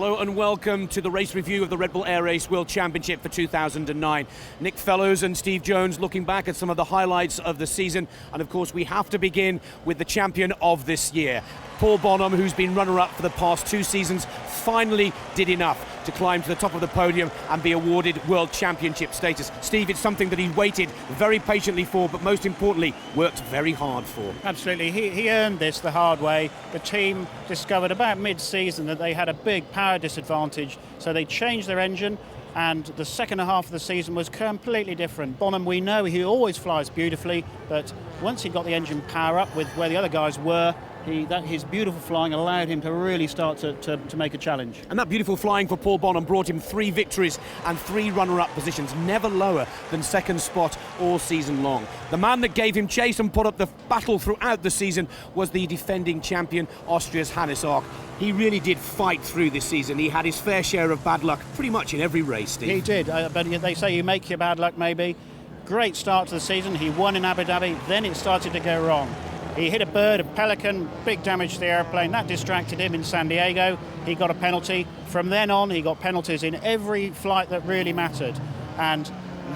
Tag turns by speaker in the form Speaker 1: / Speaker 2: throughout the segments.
Speaker 1: Hello and welcome to the race review of the Red Bull Air Race World Championship for 2009. Nick Fellows and Steve Jones looking back at some of the highlights of the season, and of course we have to begin with the champion of this year. Paul Bonhomme, who's been runner-up for the past 2 seasons, finally did enough to climb to the top of the podium and be awarded World Championship status. Steve, it's something that he waited very patiently for, but most importantly, worked very hard for.
Speaker 2: Absolutely, he earned this the hard way. The team discovered about mid-season that they had a big power disadvantage, so they changed their engine, and the second half of the season was completely different. Bonhomme, we know he always flies beautifully, but once he got the engine power up with where the other guys were, his beautiful flying allowed him to really start to make a challenge.
Speaker 1: And that beautiful flying for Paul Bonhomme brought him 3 victories and 3 runner-up positions, never lower than second spot all season long. The man that gave him chase and put up the battle throughout the season was the defending champion, Austria's Hannes Arch. He really did fight through this season. He had his fair share of bad luck pretty much in every race, Steve.
Speaker 2: He did, but they say you make your bad luck maybe. Great start to the season. He won in Abu Dhabi, then it started to go wrong. He hit a bird, a pelican, big damage to the airplane. That distracted him in San Diego. He got a penalty. From then on, he got penalties in every flight that really mattered. And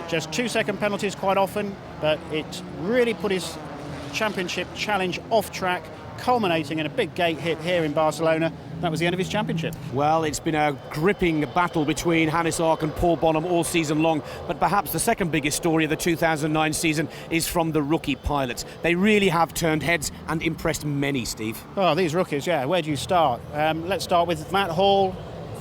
Speaker 2: just 2-second penalties quite often, but it really put his championship challenge off track, culminating in a big gate hit here in Barcelona. That was the end of his championship.
Speaker 1: Well, it's been a gripping battle between Hannes Arch and Paul Bonhomme all season long, but perhaps the second biggest story of the 2009 season is from the rookie pilots. They really have turned heads and impressed many, Steve.
Speaker 2: Oh, these rookies, yeah, where do you start? Let's start with Matt Hall.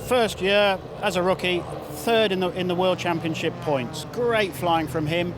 Speaker 2: First year as a rookie, 3rd in the World Championship points. Great flying from him,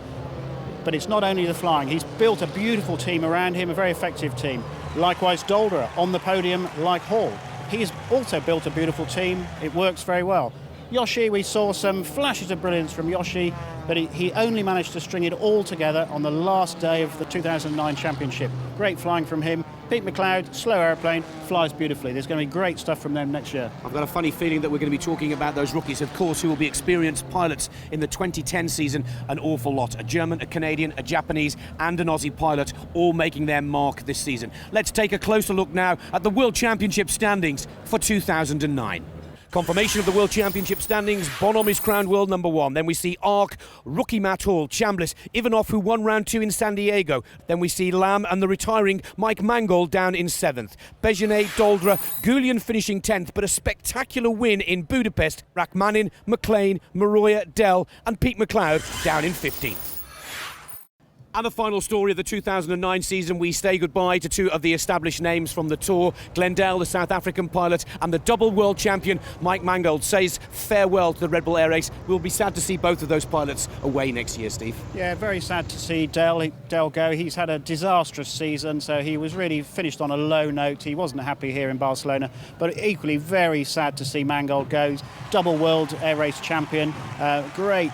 Speaker 2: but it's not only the flying. He's built a beautiful team around him, a very effective team. Likewise, Doldra on the podium like Hall. He's also built a beautiful team. It works very well. Yoshi, we saw some flashes of brilliance from Yoshi, but he only managed to string it all together on the last day of the 2009 championship. Great flying from him. Pete McLeod, slow airplane, flies beautifully. There's going to be great stuff from them next year.
Speaker 1: I've got a funny feeling that we're going to be talking about those rookies, of course, who will be experienced pilots in the 2010 season, an awful lot. A German, a Canadian, a Japanese and an Aussie pilot, all making their mark this season. Let's take a closer look now at the World Championship standings for 2009. Confirmation of the World Championship standings. Bonhomme is crowned world number 1. Then we see Arch, rookie Matt Hall, Chambliss, Ivanov, who won round 2 in San Diego. Then we see Lamb and the retiring Mike Mangold down in 7th. Bejonet, Doldra, Goulian finishing 10th, but a spectacular win in Budapest. Rachmanin, McLean, Maroya, Dell and Pete McLeod down in 15th. And the final story of the 2009 season, we say goodbye to 2 of the established names from the Tour. Glendale, the South African pilot, and the double world champion, Mike Mangold, says farewell to the Red Bull Air Race. We'll be sad to see both of those pilots away next year, Steve.
Speaker 2: Yeah, very sad to see Dell go. He's had a disastrous season, so he was really finished on a low note. He wasn't happy here in Barcelona, but equally very sad to see Mangold go. Double world Air Race champion, great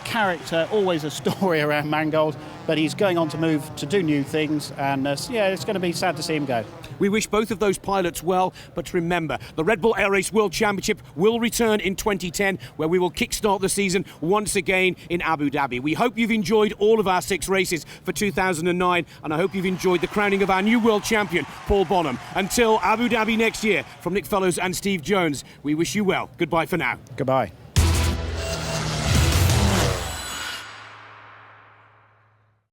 Speaker 2: character, always a story around Mangold, but he's going on to move to do new things, and yeah, it's going to be sad to see him go.
Speaker 1: We wish both of those pilots well, but remember, the Red Bull Air Race World Championship will return in 2010, where we will kickstart the season once again in Abu Dhabi. We hope you've enjoyed all of our 6 races for 2009, and I hope you've enjoyed the crowning of our new world champion, Paul Bonhomme. Until Abu Dhabi next year, from Nick Fellows and Steve Jones, we wish you well. Goodbye for now.
Speaker 2: Goodbye.